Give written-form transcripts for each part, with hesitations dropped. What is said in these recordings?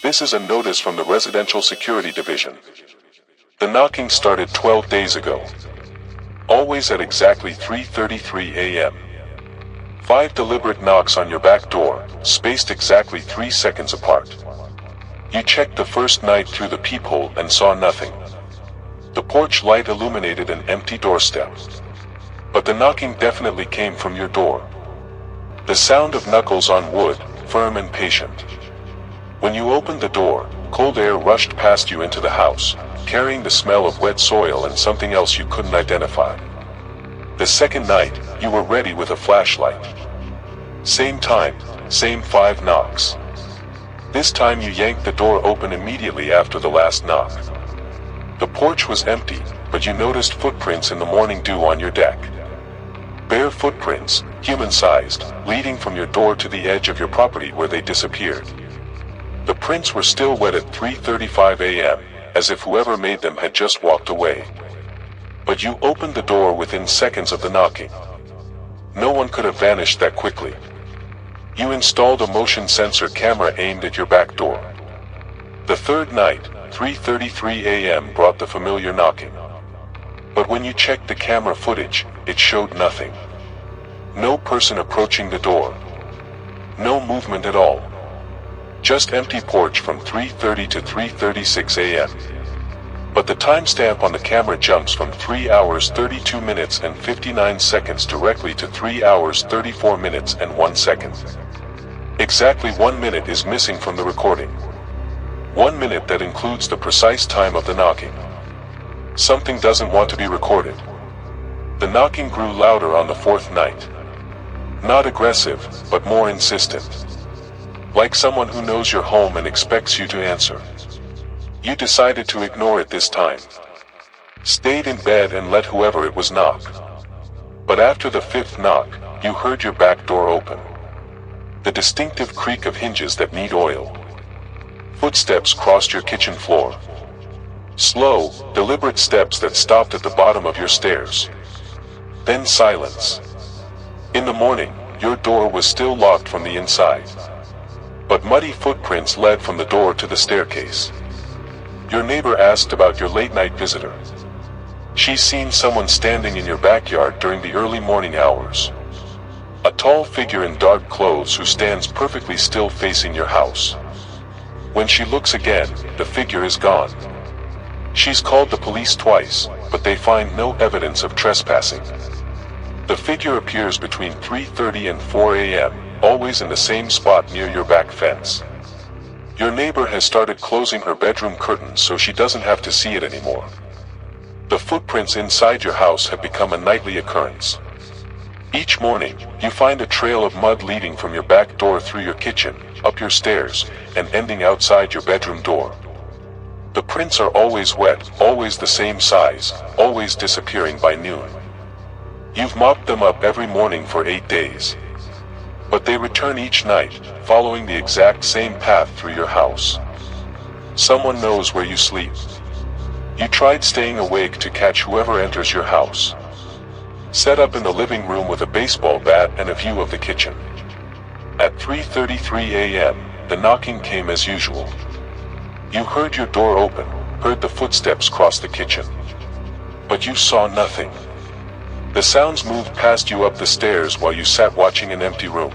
This is a notice from the Residential Security Division. The knocking started 12 days ago. Always at exactly 3:33 a.m. 5 deliberate knocks on your back door, spaced exactly 3 seconds apart. You checked the first night through the peephole and saw nothing. The porch light illuminated an empty doorstep. But the knocking definitely came from your door. The sound of knuckles on wood, firm and patient. When you opened the door, cold air rushed past you into the house, carrying the smell of wet soil and something else you couldn't identify. The second night, you were ready with a flashlight. Same time, same 5 knocks. This time you yanked the door open immediately after the last knock. The porch was empty, but you noticed footprints in the morning dew on your deck. Bare footprints, human-sized, leading from your door to the edge of your property where they disappeared. The prints were still wet at 3:35 a.m., as if whoever made them had just walked away. But you opened the door within seconds of the knocking. No one could have vanished that quickly. You installed a motion sensor camera aimed at your back door. The third night, 3:33 a.m. brought the familiar knocking. But when you checked the camera footage, it showed nothing. No person approaching the door. No movement at all. Just empty porch from 3:30 to 3:36 a.m. But the timestamp on the camera jumps from 3 hours 32 minutes and 59 seconds directly to 3 hours 34 minutes and 1 second. Exactly 1 minute is missing from the recording. 1 minute that includes the precise time of the knocking. Something doesn't want to be recorded. The knocking grew louder on the 4th night. Not aggressive, but more insistent. Like someone who knows you're home and expects you to answer. You decided to ignore it this time. Stayed in bed and let whoever it was knock. But after the 5th knock, you heard your back door open. The distinctive creak of hinges that need oil. Footsteps crossed your kitchen floor. Slow, deliberate steps that stopped at the bottom of your stairs. Then silence. In the morning, your door was still locked from the inside. But muddy footprints led from the door to the staircase. Your neighbor asked about your late-night visitor. She's seen someone standing in your backyard during the early morning hours. A tall figure in dark clothes who stands perfectly still facing your house. When she looks again, the figure is gone. She's called the police twice, but they find no evidence of trespassing. The figure appears between 3:30 and 4 a.m., always in the same spot near your back fence. Your neighbor has started closing her bedroom curtains so she doesn't have to see it anymore. The footprints inside your house have become a nightly occurrence. Each morning, you find a trail of mud leading from your back door through your kitchen, up your stairs, and ending outside your bedroom door. The prints are always wet, always the same size, always disappearing by noon. You've mopped them up every morning for 8 days. But they return each night, following the exact same path through your house. Someone knows where you sleep. You tried staying awake to catch whoever enters your house. Set up in the living room with a baseball bat and a view of the kitchen. At 3:33 a.m., the knocking came as usual. You heard your door open, heard the footsteps cross the kitchen. But you saw nothing. The sounds moved past you up the stairs while you sat watching an empty room.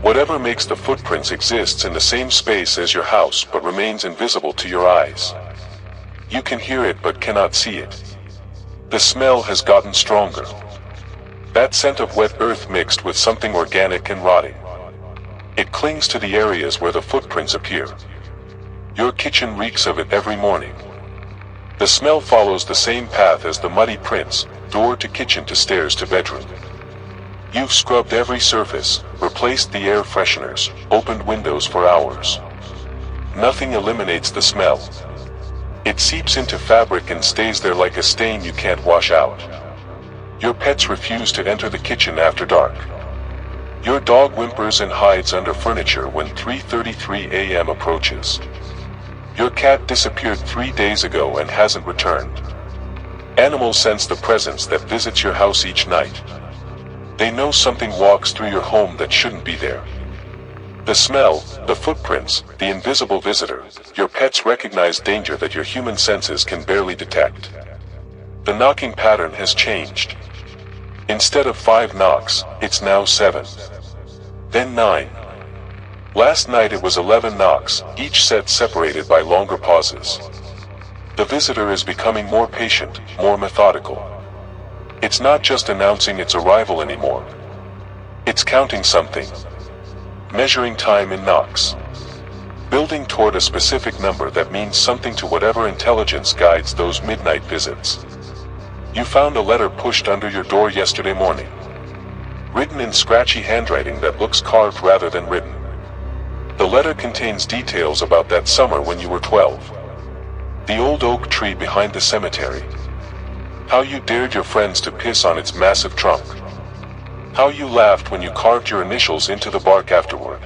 Whatever makes the footprints exists in the same space as your house but remains invisible to your eyes. You can hear it but cannot see it. The smell has gotten stronger. That scent of wet earth mixed with something organic and rotting. It clings to the areas where the footprints appear. Your kitchen reeks of it every morning. The smell follows the same path as the muddy prints, door to kitchen to stairs to bedroom. You've scrubbed every surface, replaced the air fresheners, opened windows for hours. Nothing eliminates the smell. It seeps into fabric and stays there like a stain you can't wash out. Your pets refuse to enter the kitchen after dark. Your dog whimpers and hides under furniture when 3:33 a.m. approaches. Your cat disappeared 3 days ago and hasn't returned. Animals sense the presence that visits your house each night. They know something walks through your home that shouldn't be there. The smell, the footprints, the invisible visitor, your pets recognize danger that your human senses can barely detect. The knocking pattern has changed. Instead of 5 knocks, it's now 7. Then 9. Last night it was 11 knocks, each set separated by longer pauses. The visitor is becoming more patient, more methodical. It's not just announcing its arrival anymore. It's counting something. Measuring time in knocks. Building toward a specific number that means something to whatever intelligence guides those midnight visits. You found a letter pushed under your door yesterday morning. Written in scratchy handwriting that looks carved rather than written. The letter contains details about that summer when you were 12. The old oak tree behind the cemetery. How you dared your friends to piss on its massive trunk. How you laughed when you carved your initials into the bark afterward.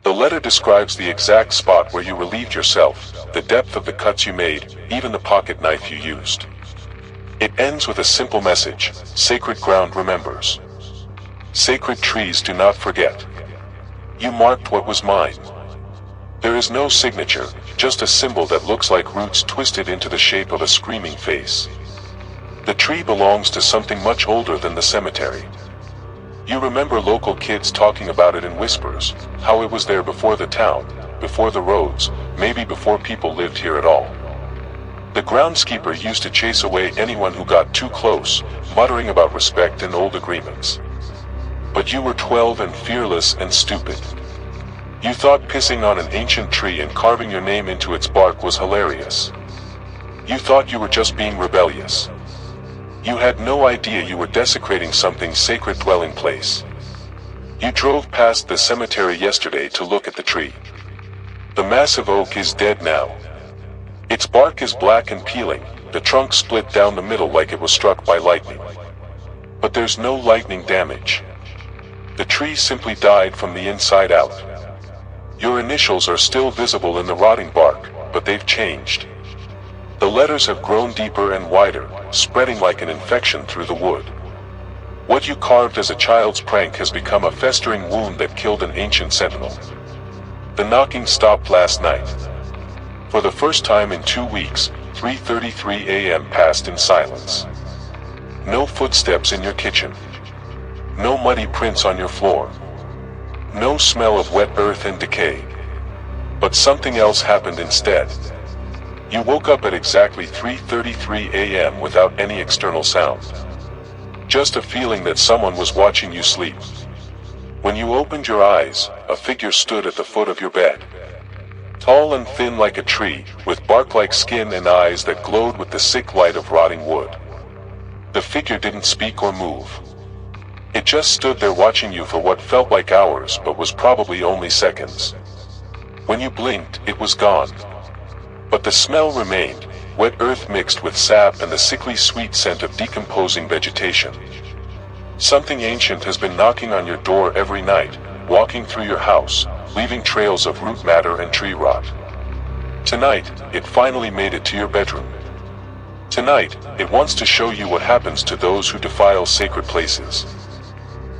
The letter describes the exact spot where you relieved yourself, the depth of the cuts you made, even the pocket knife you used. It ends with a simple message: sacred ground remembers. Sacred trees do not forget. You marked what was mine. There is no signature, just a symbol that looks like roots twisted into the shape of a screaming face. The tree belongs to something much older than the cemetery. You remember local kids talking about it in whispers, how it was there before the town, before the roads, maybe before people lived here at all. The groundskeeper used to chase away anyone who got too close, muttering about respect and old agreements. But you were 12 and fearless and stupid. You thought pissing on an ancient tree and carving your name into its bark was hilarious. You thought you were just being rebellious. You had no idea you were desecrating something's sacred dwelling place. You drove past the cemetery yesterday to look at the tree. The massive oak is dead now. Its bark is black and peeling, the trunk split down the middle like it was struck by lightning. But there's no lightning damage. The tree simply died from the inside out. Your initials are still visible in the rotting bark, but they've changed. The letters have grown deeper and wider, spreading like an infection through the wood. What you carved as a child's prank has become a festering wound that killed an ancient sentinel. The knocking stopped last night. For the first time in 2 weeks, 3:33 a.m. passed in silence. No footsteps in your kitchen. No muddy prints on your floor. No smell of wet earth and decay. But something else happened instead. You woke up at exactly 3:33 a.m. without any external sound. Just a feeling that someone was watching you sleep. When you opened your eyes, a figure stood at the foot of your bed. Tall and thin like a tree, with bark-like skin and eyes that glowed with the sick light of rotting wood. The figure didn't speak or move. It just stood there watching you for what felt like hours but was probably only seconds. When you blinked, it was gone. But the smell remained, wet earth mixed with sap and the sickly sweet scent of decomposing vegetation. Something ancient has been knocking on your door every night, walking through your house, leaving trails of root matter and tree rot. Tonight, it finally made it to your bedroom. Tonight, it wants to show you what happens to those who defile sacred places.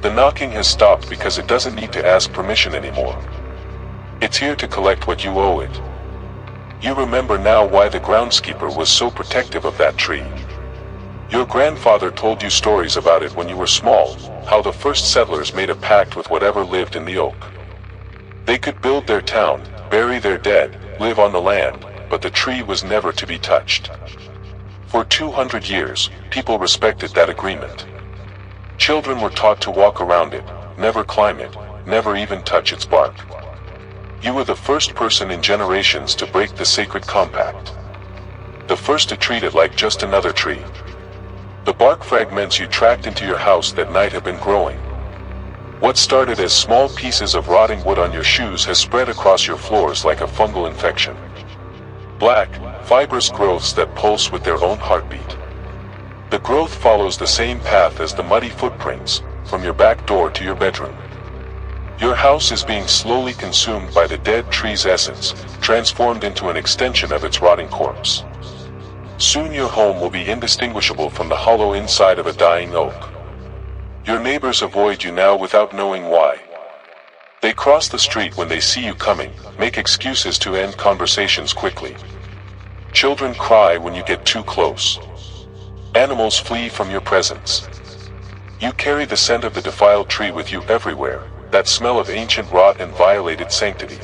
The knocking has stopped because it doesn't need to ask permission anymore. It's here to collect what you owe it. You remember now why the groundskeeper was so protective of that tree. Your grandfather told you stories about it when you were small, how the first settlers made a pact with whatever lived in the oak. They could build their town, bury their dead, live on the land, but the tree was never to be touched. For 200 years, people respected that agreement. Children were taught to walk around it, never climb it, never even touch its bark. You were the first person in generations to break the sacred compact. The first to treat it like just another tree. The bark fragments you tracked into your house that night have been growing. What started as small pieces of rotting wood on your shoes has spread across your floors like a fungal infection. Black, fibrous growths that pulse with their own heartbeat. The growth follows the same path as the muddy footprints, from your back door to your bedroom. Your house is being slowly consumed by the dead tree's essence, transformed into an extension of its rotting corpse. Soon your home will be indistinguishable from the hollow inside of a dying oak. Your neighbors avoid you now without knowing why. They cross the street when they see you coming, make excuses to end conversations quickly. Children cry when you get too close. Animals flee from your presence. You carry the scent of the defiled tree with you everywhere, that smell of ancient rot and violated sanctity.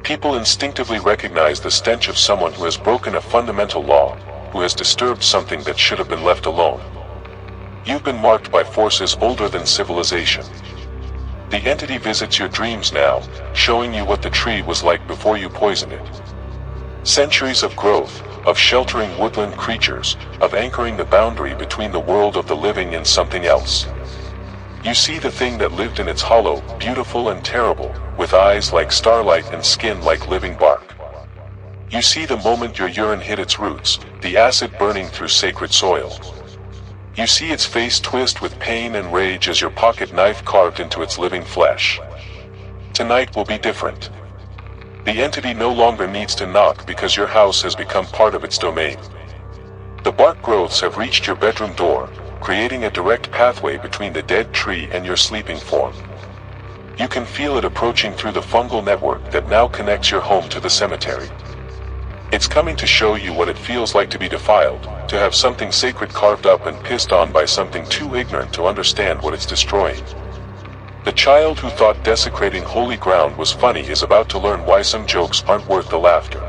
People instinctively recognize the stench of someone who has broken a fundamental law, who has disturbed something that should have been left alone. You've been marked by forces older than civilization. The entity visits your dreams now, showing you what the tree was like before you poisoned it. Centuries of growth, of sheltering woodland creatures, of anchoring the boundary between the world of the living and something else. You see the thing that lived in its hollow, beautiful and terrible, with eyes like starlight and skin like living bark. You see the moment your urine hit its roots, the acid burning through sacred soil. You see its face twist with pain and rage as your pocket knife carved into its living flesh. Tonight will be different. The entity no longer needs to knock because your house has become part of its domain. The bark growths have reached your bedroom door, creating a direct pathway between the dead tree and your sleeping form. You can feel it approaching through the fungal network that now connects your home to the cemetery. It's coming to show you what it feels like to be defiled, to have something sacred carved up and pissed on by something too ignorant to understand what it's destroying. The child who thought desecrating holy ground was funny is about to learn why some jokes aren't worth the laughter.